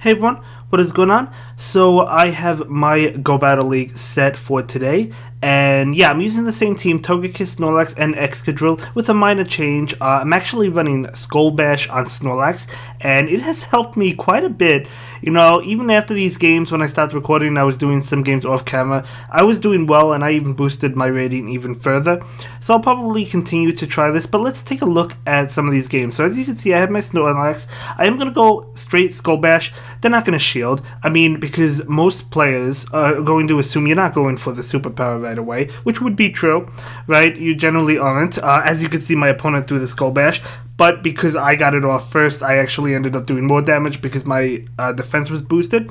Hey everyone, what is going on? So I have my Go Battle League set for today, and yeah, I'm using the same team, Togekiss, Snorlax, and Excadrill, with a minor change. I'm actually running Skull Bash on Snorlax, and it has helped me quite a bit. You know, even after these games, when I started recording, I was doing some games off camera. I was doing well, and I even boosted my rating even further. So I'll probably continue to try this, but let's take a look at some of these games. So as you can see, I have my Snorlax. I am going to go straight Skull Bash. They're not going to shield. I mean, because most players are going to assume you're not going for the superpower right away, which would be true, right? You generally aren't. As you can see, my opponent threw the Skull Bash, but because I got it off first, I actually ended up doing more damage because my defense was boosted.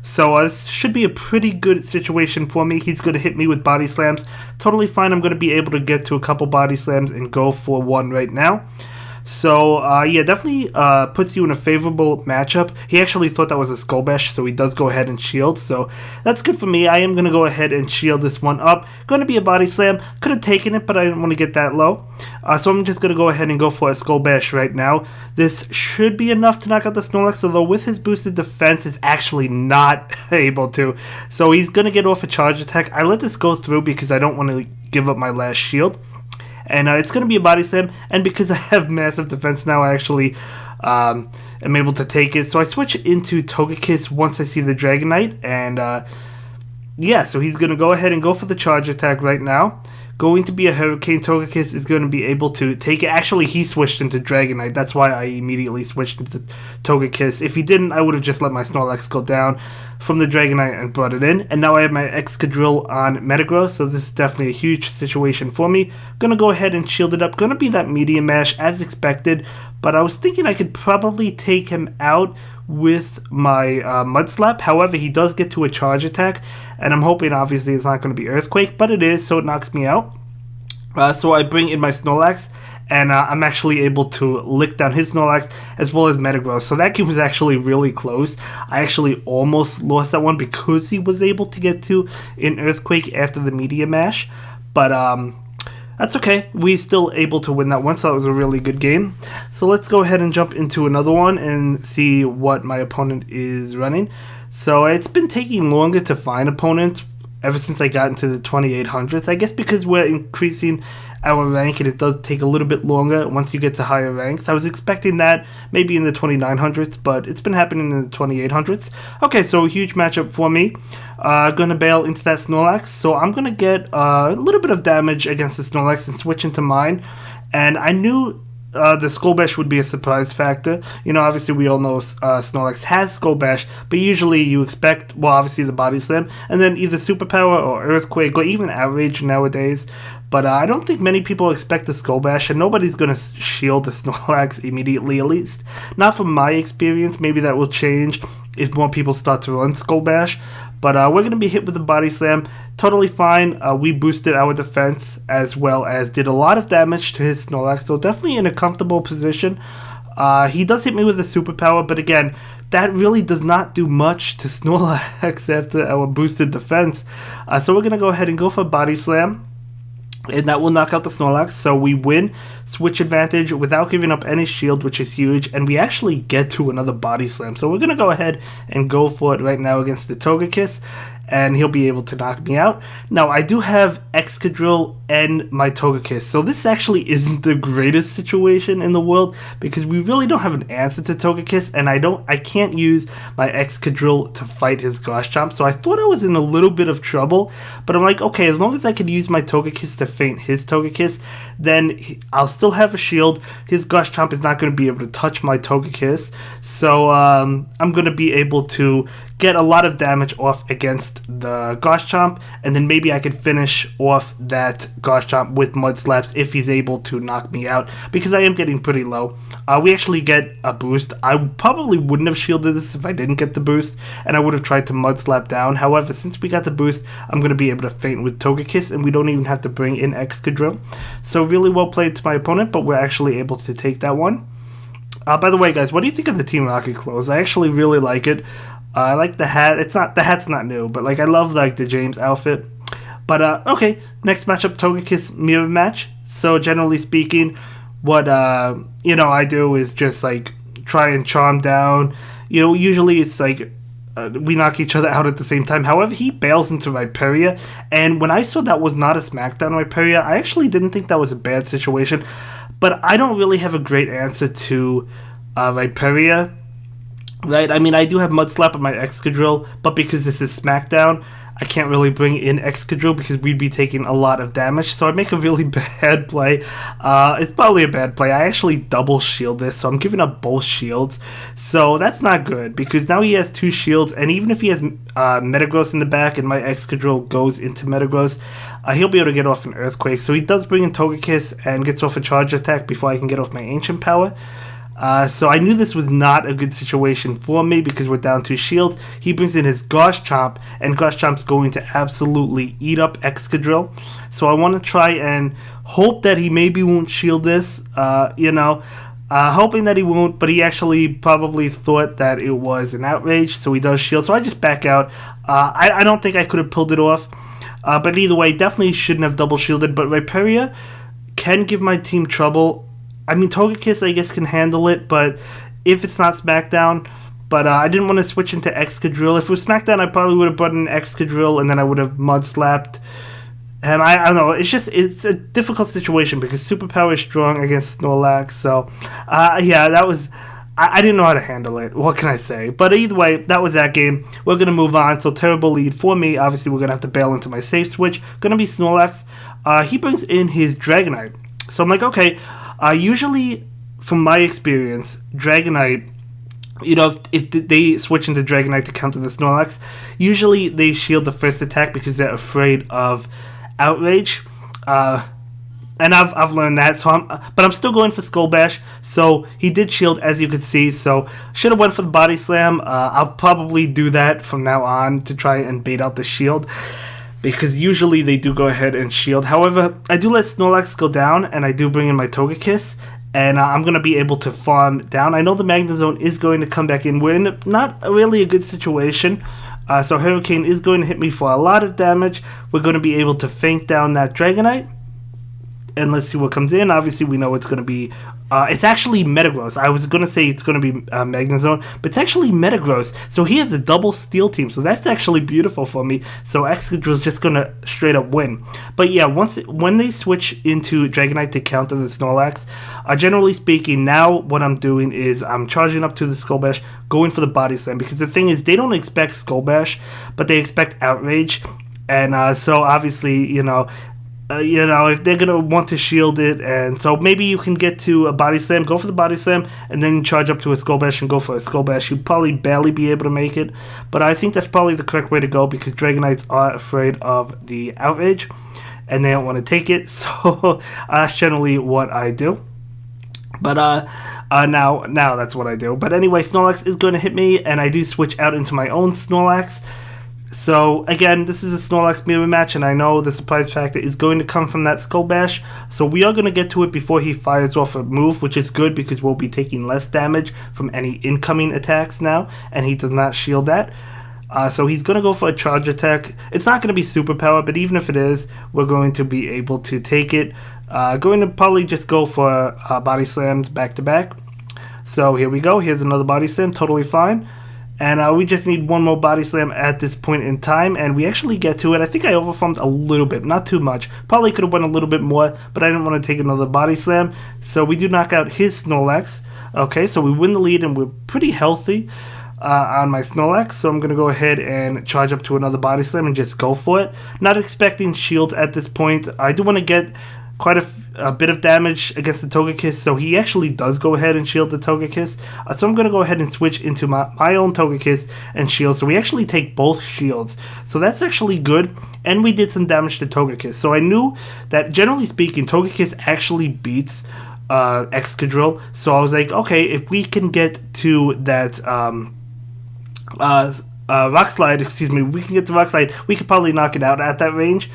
So this should be a pretty good situation for me. He's going to hit me with body slams. Totally fine. I'm going to be able to get to a couple body slams and go for one right now. So, yeah, definitely puts you in a favorable matchup. He actually thought that was a Skull Bash, so he does go ahead and shield. So, that's good for me. I am going to go ahead and shield this one up. Going to be a Body Slam. Could have taken it, but I didn't want to get that low. So, I'm just going to go ahead and go for a Skull Bash right now. This should be enough to knock out the Snorlax, although with his boosted defense, it's actually not able to. So, he's going to get off a Charge Attack. I let this go through because I don't want to give up my last shield. And it's going to be a body slam, and because I have massive defense now, I actually am able to take it. So I switch into Togekiss once I see the Dragonite, and yeah, so he's going to go ahead and go for the charge attack right now. Going to be a Hurricane. Togekiss is going to be able to take it. Actually, he switched into Dragonite. That's why I immediately switched into Togekiss. If he didn't, I would have just let my Snorlax go down from the Dragonite and brought it in. And now I have my Excadrill on Metagross, so this is definitely a huge situation for me. Going to go ahead and shield it up. Going to be that Medium Mash as expected, but I was thinking I could probably take him out with my Mud Slap. However, he does get to a charge attack, and I'm hoping obviously it's not going to be Earthquake, but it is, so it knocks me out. So I bring in my Snorlax, and I'm actually able to lick down his Snorlax as well as Metagross. So that game was actually really close. I actually almost lost that one because he was able to get to an Earthquake after the Media Mash, but that's okay. We still able to win that one, so that was a really good game. So let's go ahead and jump into another one and see what my opponent is running. So it's been taking longer to find opponents ever since I got into the 2800s. I guess because we're increasing our rank and it does take a little bit longer once you get to higher ranks. I was expecting that maybe in the 2900s, but it's been happening in the 2800s. Okay, so a huge matchup for me. Gonna bail into that Snorlax, so I'm gonna get a little bit of damage against the Snorlax and switch into mine. And I knew the Skull Bash would be a surprise factor. You know, obviously we all know Snorlax has Skull Bash, but usually you expect, well, obviously the Body Slam, and then either Superpower or Earthquake or even Outrage nowadays. But I don't think many people expect the Skull Bash, and nobody's going to shield the Snorlax immediately, at least. Not from my experience. Maybe that will change if more people start to run Skull Bash. But we're going to be hit with the Body Slam. Totally fine. We boosted our defense as well as did a lot of damage to his Snorlax. So definitely in a comfortable position. He does hit me with a Superpower, but again, that really does not do much to Snorlax after our boosted defense. So we're going to go ahead and go for Body Slam. And that will knock out the Snorlax, so we win switch advantage without giving up any shield, which is huge, and we actually get to another Body Slam. So we're going to go ahead and go for it right now against the Togekiss, and he'll be able to knock me out. Now, I do have Excadrill and my Togekiss, so this actually isn't the greatest situation in the world, because we really don't have an answer to Togekiss, and I can't use my Excadrill to fight his Garchomp, so I thought I was in a little bit of trouble, but I'm like, okay, as long as I can use my Togekiss to feint his Togekiss, then I'll still have a shield. His Garchomp is not going to be able to touch my Togekiss, so I'm going to be able to get a lot of damage off against the Garchomp, and then maybe I could finish off that Garchomp with Mud Slaps if he's able to knock me out, because I am getting pretty low. We actually get a boost. I probably wouldn't have shielded this if I didn't get the boost, and I would have tried to Mud Slap down. However, since we got the boost, I'm going to be able to feint with Togekiss, and we don't even have to bring in Excadrill. So really well played to my opponent, but we're actually able to take that one. By the way, guys, what do you think of the Team Rocket clothes? I actually really like it. I like the hat. The hat's not new, but like I love like the James outfit. But okay, next matchup, Togekiss mirror match. So generally speaking, what I do is just like try and charm down Usually it's like we knock each other out at the same time. However, he bails into Viperia, and when I saw that was not a SmackDown Viperia, I actually didn't think that was a bad situation. But I don't really have a great answer to Viperia, right? I mean, I do have Mudslap on my Excadrill, but because this is SmackDown, I can't really bring in Excadrill because we'd be taking a lot of damage. So I make a really bad play. It's probably a bad play. I actually double shield this, so I'm giving up both shields. So that's not good because now he has 2 shields, and even if he has Metagross in the back and my Excadrill goes into Metagross, he'll be able to get off an Earthquake. So he does bring in Togekiss and gets off a Charge Attack before I can get off my Ancient Power. So I knew this was not a good situation for me because we're down 2 shields. He brings in his Garchomp, and Garchomp's going to absolutely eat up Excadrill. So I want to try and hope that he maybe won't shield this, hoping that he won't, but he actually probably thought that it was an Outrage, so he does shield. So I just back out. I don't think I could have pulled it off, but either way, definitely shouldn't have double shielded, but Viperia can give my team trouble. I mean, Togekiss, I guess, can handle it, but if it's not SmackDown, but I didn't want to switch into Excadrill. If it was SmackDown, I probably would have brought in Excadrill, and then I would have Mudslapped him. I don't know. It's a difficult situation because Superpower is strong against Snorlax, so, that was... I didn't know how to handle it. What can I say? But either way, that was that game. We're going to move on. So, terrible lead for me. Obviously, we're going to have to bail into my safe switch. Going to be Snorlax. He brings in his Dragonite. So, I'm like, okay... usually, from my experience, Dragonite, if they switch into Dragonite to counter the Snorlax, usually they shield the first attack because they're afraid of Outrage. And I've learned that, but I'm still going for Skull Bash. So he did shield, as you could see. So should have went for the Body Slam. I'll probably do that from now on to try and bait out the shield, because usually they do go ahead and shield. However, I do let Snorlax go down, and I do bring in my Togekiss, and I'm going to be able to farm down. I know the Magnezone is going to come back in. We're in not really a good situation, so Hurricane is going to hit me for a lot of damage. We're going to be able to feint down that Dragonite, and let's see what comes in. Obviously, we know it's going to be... it's actually Metagross. I was going to say it's going to be Magnezone, but it's actually Metagross. So he has a double Steel Team, so that's actually beautiful for me. So Excadrill's just going to straight up win. But yeah, when they switch into Dragonite to counter the Snorlax, generally speaking, now what I'm doing is I'm charging up to the Skull Bash, going for the Body Slam, because the thing is, they don't expect Skull Bash, but they expect Outrage. And so obviously, if they're going to want to shield it, and so maybe you can get to a Body Slam, go for the Body Slam, and then charge up to a Skull Bash and go for a Skull Bash. You'd probably barely be able to make it, but I think that's probably the correct way to go, because Dragonites are afraid of the Outrage, and they don't want to take it, so that's generally what I do. But now that's what I do. But anyway, Snorlax is going to hit me, and I do switch out into my own Snorlax. So, again, this is a Snorlax mirror match, and I know the surprise factor is going to come from that Skull Bash. So we are going to get to it before he fires off a move, which is good because we'll be taking less damage from any incoming attacks now, and he does not shield that. So he's going to go for a Charge Attack. It's not going to be Superpower, but even if it is, we're going to be able to take it. Going to probably just go for Body Slams back-to-back. So here we go. Here's another Body Slam. Totally fine. And we just need one more Body Slam at this point in time, and we actually get to it. I think I overfarmed a little bit, not too much. Probably could have went a little bit more, but I didn't want to take another Body Slam. So we do knock out his Snorlax. Okay, so we win the lead, and we're pretty healthy on my Snorlax. So I'm going to go ahead and charge up to another Body Slam and just go for it. Not expecting shields at this point. I do want to get quite a bit of damage against the Togekiss, so he actually does go ahead and shield the Togekiss. So I'm going to go ahead and switch into my own Togekiss and shield, so we actually take both shields. So that's actually good, and we did some damage to Togekiss. So I knew that, generally speaking, Togekiss actually beats Excadrill, so I was like, okay, if we can get to that Rock Slide, we can get to Rock Slide, we could probably knock it out at that range.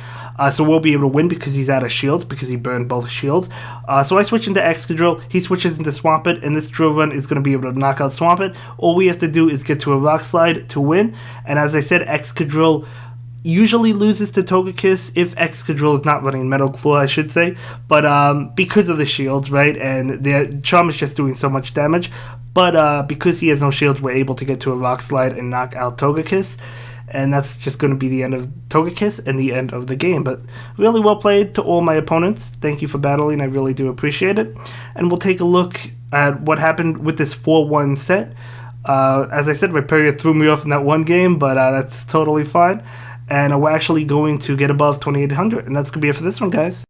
So we'll be able to win because he's out of shields, because he burned both shields. So I switch into Excadrill, he switches into Swampert, and this drill run is going to be able to knock out Swampert. All we have to do is get to a Rock Slide to win, and as I said, Excadrill usually loses to Togekiss if Excadrill is not running Metal Claw, I should say. But because of the shields, right? And their Charm is just doing so much damage. But because he has no shields, we're able to get to a Rock Slide and knock out Togekiss. And that's just going to be the end of Togekiss and the end of the game. But really well played to all my opponents. Thank you for battling. I really do appreciate it. And we'll take a look at what happened with this 4-1 set. As I said, Rhyperior threw me off in that one game, but that's totally fine. And we're actually going to get above 2,800. And that's going to be it for this one, guys.